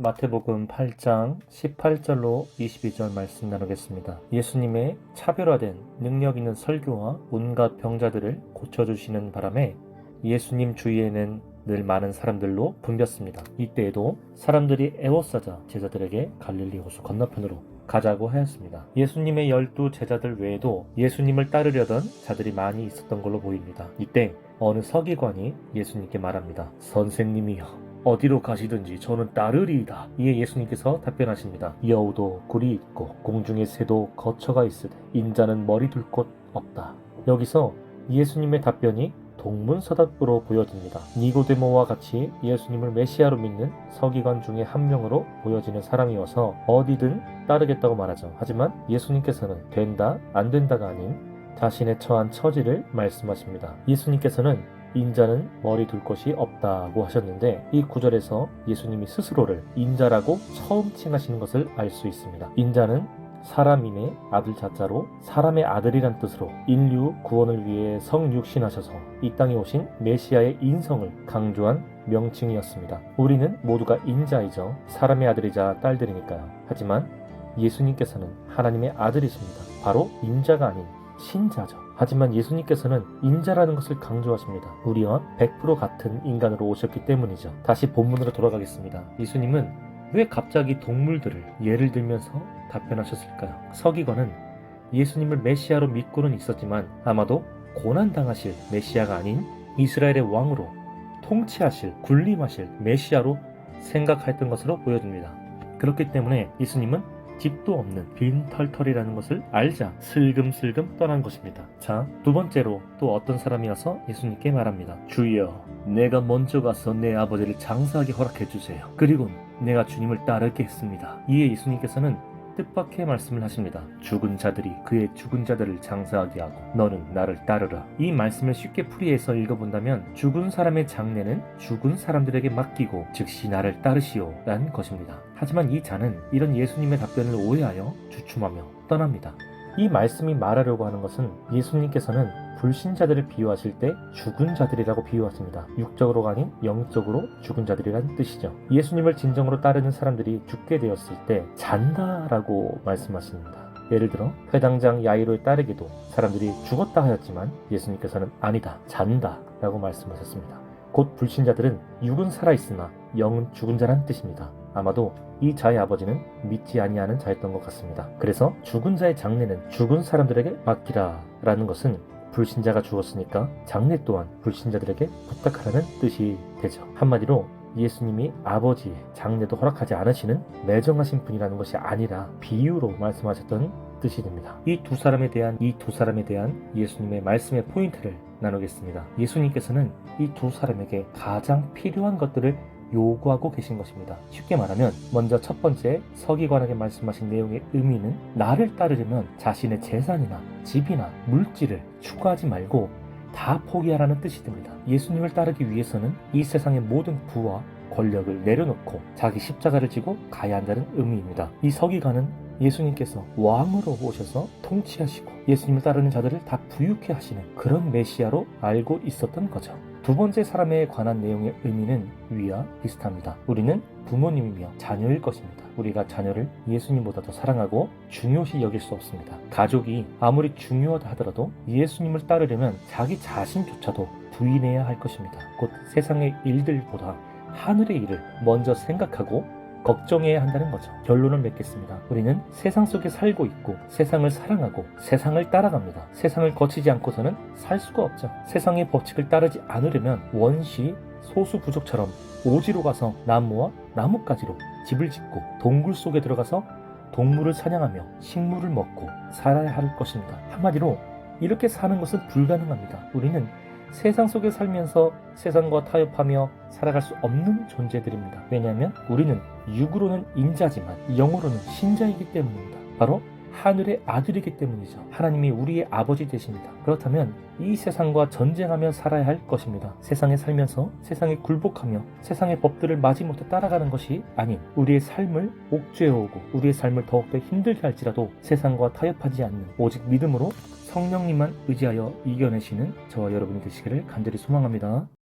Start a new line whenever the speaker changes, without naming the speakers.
마태복음 8장 18절로 22절 말씀 나누겠습니다. 예수님의 차별화된 능력 있는 설교와 온갖 병자들을 고쳐주시는 바람에 예수님 주위에는 늘 많은 사람들로 붐볐습니다. 이때에도 사람들이 애워싸자 제자들에게 갈릴리 호수 건너편으로 가자고 하였습니다. 예수님의 12 제자들 외에도 예수님을 따르려던 자들이 많이 있었던 걸로 보입니다. 이때 어느 서기관이 예수님께 말합니다. 선생님이여, 어디로 가시든지 저는 따르리이다. 이에 예수님께서 답변하십니다. 여우도 굴이 있고 공중의 새도 거처가 있으되 인자는 머리 둘 곳 없다. 여기서 예수님의 답변이 동문서답으로 보여집니다. 니고데모와 같이 예수님을 메시아로 믿는 서기관 중에 한 명으로 보여지는 사람이어서 어디든 따르겠다고 말하죠. 하지만 예수님께서는 된다, 안 된다가 아닌 자신의 처한 처지를 말씀하십니다. 예수님께서는 인자는 머리 둘 곳이 없다고 하셨는데 이 구절에서 예수님이 스스로를 인자라고 처음 칭하시는 것을 알 수 있습니다. 인자는 사람임의 아들 자자로 사람의 아들이란 뜻으로 인류 구원을 위해 성육신하셔서 이 땅에 오신 메시아의 인성을 강조한 명칭이었습니다. 우리는 모두가 인자이죠. 사람의 아들이자 딸들이니까요. 하지만 예수님께서는 하나님의 아들이십니다. 바로 인자가 아닌 신자죠. 하지만 예수님께서는 인자라는 것을 강조하십니다. 우리와 100% 같은 인간으로 오셨기 때문이죠. 다시 본문으로 돌아가겠습니다. 예수님은 왜 갑자기 동물들을 예를 들면서 답변하셨을까요? 서기관은 예수님을 메시아로 믿고는 있었지만 아마도 고난당하실 메시아가 아닌 이스라엘의 왕으로 통치하실, 군림하실 메시아로 생각했던 것으로 보여집니다. 그렇기 때문에 예수님은 집도 없는 빈털털이라는 것을 알자 슬금슬금 떠난 것입니다. 자, 두 번째로 또 어떤 사람이 와서 예수님께 말합니다. 주여, 내가 먼저 가서 내 아버지를 장사하게 허락해 주세요. 그리고 내가 주님을 따르겠습니다. 이에 예수님께서는 뜻밖의 말씀을 하십니다. 죽은 자들이 그의 죽은 자들을 장사하게 하고 너는 나를 따르라. 이 말씀을 쉽게 풀이해서 읽어본다면 죽은 사람의 장례는 죽은 사람들에게 맡기고 즉시 나를 따르시오 라는 것입니다. 하지만 이 자는 이런 예수님의 답변을 오해하여 주춤하며 떠납니다. 이 말씀이 말하려고 하는 것은 예수님께서는 불신자들을 비유하실 때 죽은 자들이라고 비유하십니다. 육적으로가 아닌 영적으로 죽은 자들이란 뜻이죠. 예수님을 진정으로 따르는 사람들이 죽게 되었을 때 잔다라고 말씀하십니다. 예를 들어 회당장 야이로의 딸에게도 사람들이 죽었다 하였지만 예수님께서는 아니다, 잔다 라고 말씀하셨습니다. 곧 불신자들은 육은 살아있으나 영은 죽은 자란 뜻입니다. 아마도 이 자의 아버지는 믿지 아니하는 자였던 것 같습니다. 그래서 죽은 자의 장례는 죽은 사람들에게 맡기라 라는 것은 불신자가 죽었으니까 장례 또한 불신자들에게 부탁하라는 뜻이 되죠. 한마디로 예수님이 아버지의 장례도 허락하지 않으시는 매정하신 분이라는 것이 아니라 비유로 말씀하셨던 뜻이 됩니다. 이 두 사람에 대한 예수님의 말씀의 포인트를 나누겠습니다. 예수님께서는 이 두 사람에게 가장 필요한 것들을 요구하고 계신 것입니다. 쉽게 말하면 먼저 첫 번째 서기관에게 말씀하신 내용의 의미는 나를 따르려면 자신의 재산이나 집이나 물질을 추구하지 말고 다 포기하라는 뜻이 됩니다. 예수님을 따르기 위해서는 이 세상의 모든 부와 권력을 내려놓고 자기 십자가를 지고 가야 한다는 의미입니다. 이 서기관은 예수님께서 왕으로 오셔서 통치하시고 예수님을 따르는 자들을 다 부유케 하시는 그런 메시아로 알고 있었던 거죠. 두 번째 사람에 관한 내용의 의미는 위와 비슷합니다. 우리는 부모님이며 자녀일 것입니다. 우리가 자녀를 예수님보다 더 사랑하고 중요시 여길 수 없습니다. 가족이 아무리 중요하다 하더라도 예수님을 따르려면 자기 자신조차도 부인해야 할 것입니다. 곧 세상의 일들보다 하늘의 일을 먼저 생각하고 걱정해야 한다는 거죠. 결론을 맺겠습니다. 우리는 세상 속에 살고 있고 세상을 사랑하고 세상을 따라갑니다. 세상을 거치지 않고서는 살 수가 없죠. 세상의 법칙을 따르지 않으려면 원시 소수 부족처럼 오지로 가서 나무와 나뭇가지로 집을 짓고 동굴 속에 들어가서 동물을 사냥하며 식물을 먹고 살아야 할 것입니다. 한마디로 이렇게 사는 것은 불가능합니다. 우리는 세상 속에 살면서 세상과 타협하며 살아갈 수 없는 존재들입니다. 왜냐하면 우리는 육으로는 인자지만 영으로는 신자이기 때문입니다. 바로 하늘의 아들이기 때문이죠. 하나님이 우리의 아버지 되십니다. 그렇다면 이 세상과 전쟁하며 살아야 할 것입니다. 세상에 살면서 세상에 굴복하며 세상의 법들을 마지못해 따라가는 것이 아닌 우리의 삶을 옥죄어오고 우리의 삶을 더욱더 힘들게 할지라도 세상과 타협하지 않는 오직 믿음으로 성령님만 의지하여 이겨내시는 저와 여러분이 되시기를 간절히 소망합니다.